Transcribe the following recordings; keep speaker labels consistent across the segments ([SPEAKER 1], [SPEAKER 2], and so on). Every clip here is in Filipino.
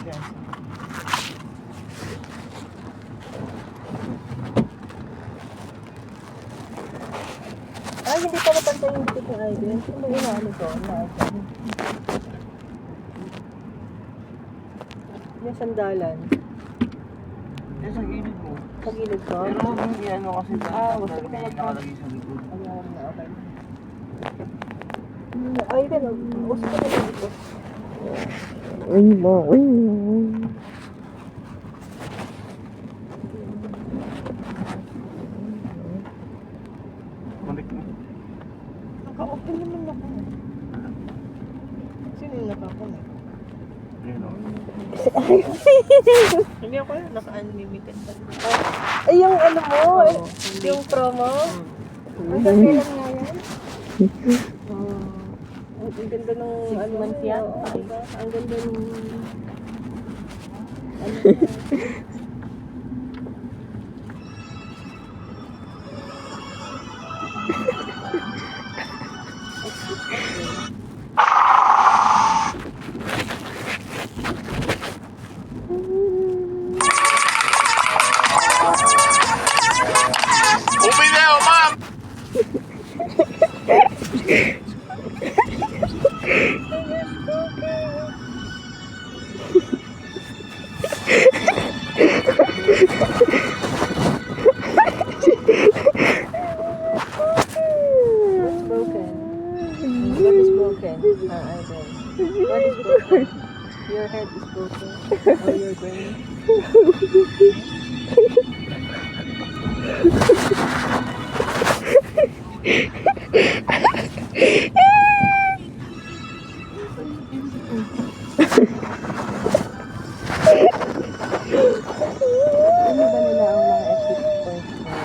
[SPEAKER 1] guys.
[SPEAKER 2] Ay, hindi pala pantay yung dikit ng Aiden. Ano ba inaano ko? Yung sandalan.
[SPEAKER 1] Yan sa gilid mo.
[SPEAKER 2] Sa gilid ko?
[SPEAKER 1] Pero hindi ano kasi
[SPEAKER 2] gusto ko
[SPEAKER 1] may nakalagay sa likod.
[SPEAKER 2] Ayan na, okay. Aiden, gusto ko na dito.
[SPEAKER 3] Uy mo, uy mo.
[SPEAKER 1] Balik mo.
[SPEAKER 2] Naka-open naman ako. Sino yung naka-open?
[SPEAKER 1] Ayun o.
[SPEAKER 2] Hindi ako yun, naka-unlimited pa. Ay, yung ano mo, yung promo. Ang ganda lang nga yan. Ang ganda nung ano months yan. Ang ganda nung ano
[SPEAKER 4] Bumili ma'am!
[SPEAKER 2] broken. What is broken? Ivan. What is broken? Your head is broken. Or your brain. Ano ba nila ang mga exit points na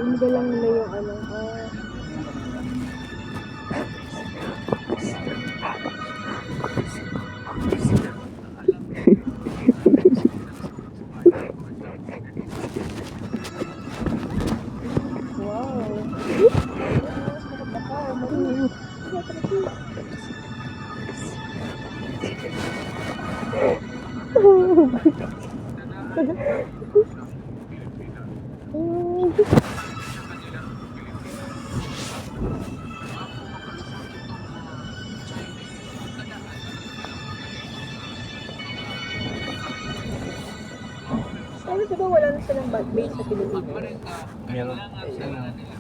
[SPEAKER 2] Hindi lang nila yung ano. Ano diba wala na silang base sa Pilipinas?
[SPEAKER 1] Meron.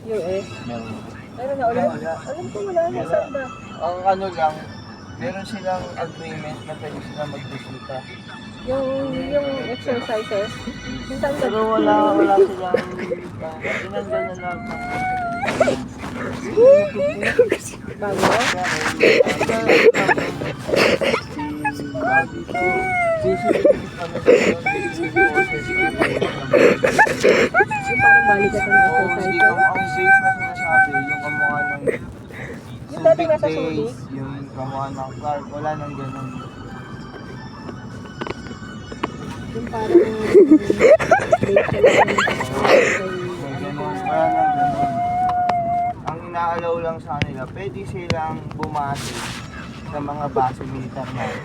[SPEAKER 2] US?
[SPEAKER 1] Meron.
[SPEAKER 2] Meron na ulit? Alam ko wala na sa ba?
[SPEAKER 1] Ang ano lang, meron silang agreement na pwede sila magbisita.
[SPEAKER 2] Yung exercises? Minsan
[SPEAKER 1] Pero wala silang tinanggal na lang.
[SPEAKER 2] bago? Yung parang balikat ng exercise.
[SPEAKER 1] Ang base na sinasabi, yung kamukha ng
[SPEAKER 2] Yung dati nasa
[SPEAKER 1] Subic
[SPEAKER 2] Subic?
[SPEAKER 1] days, yung kamukha ng Clark, wala nang ganun.
[SPEAKER 2] Yung parang base ka lang.
[SPEAKER 1] May ganun, wala nang ganun. Ang inaalaw lang sa kanila, pwede silang bumase sa mga base militar natin.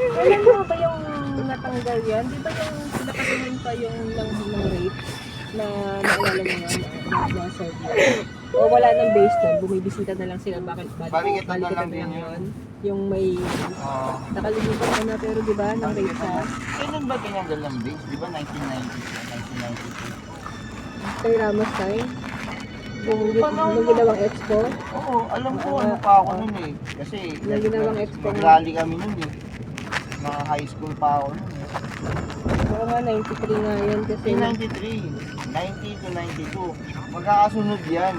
[SPEAKER 2] Kailan mo ba yung natanggal yan? Di ba yung pinakatingin pa yung ng rape na naalala mo nga na Serbia? O wala nang base doon, bumibisita na lang sila.
[SPEAKER 1] Balikitan na lang din
[SPEAKER 2] yun. Yung may nakalimutan ka na pero di ba nang rape siya?
[SPEAKER 1] Kailan ba tinanggal ng base? Di ba 1990?
[SPEAKER 2] Kay Ramos time? Nung ginawang expo?
[SPEAKER 1] Oo, alam ko ano pa ako nun eh. Kasi
[SPEAKER 2] Nung ginawang expo nga.
[SPEAKER 1] nag-rally kami nun eh. Mga high school pa ako nun eh.
[SPEAKER 2] Oo nga, 93 nga yan kasi.
[SPEAKER 1] 93, 90 to 92. Magkakasunod yan.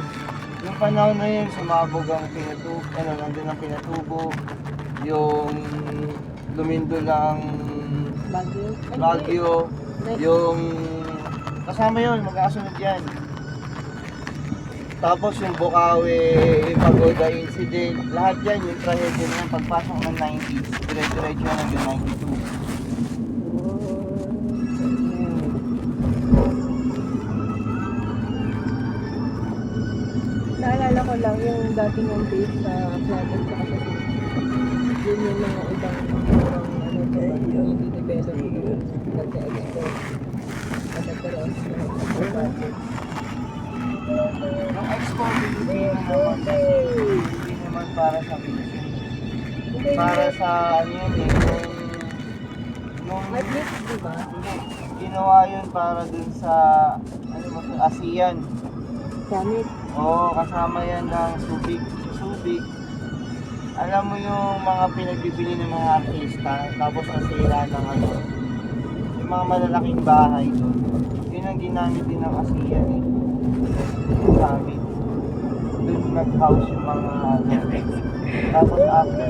[SPEAKER 1] Yung panahon na yun, sumabog ang pinatubo, nandun ang pinatubo, yung lumindol ang
[SPEAKER 2] Bagyo. Ay,
[SPEAKER 1] Baguio,
[SPEAKER 2] hindi.
[SPEAKER 1] yung kasama yun, magkakasunod yan. Tapos yung Bukawi, yung Pagoda incident, lahat yan, yung trahedya na yan, pagpasok ng 90s, dire-diretso yan hanggang 92.
[SPEAKER 2] Naalala ko lang yung dating yung base sa Plato sa kasi yun yung mga ibang ano to yung develop yung nag-export na nagkaroon ng budget.
[SPEAKER 1] Yung export, hindi naman kasi, hindi naman para sa Philippines. Para sa ano yun eh, yung
[SPEAKER 2] At least, di ba?
[SPEAKER 1] hindi, ginawa yun para dun sa ano mo, ASEAN.
[SPEAKER 2] Summit.
[SPEAKER 1] Oo, kasama yan ng Subic. Subic. Alam mo yung mga pinagbibili ng mga artista, tapos nasira ng ano, yung mga malalaking bahay doon. Yun ang ginamit din ng ASEAN eh. Summit. Doon nag-house yung mga ano. Tapos after,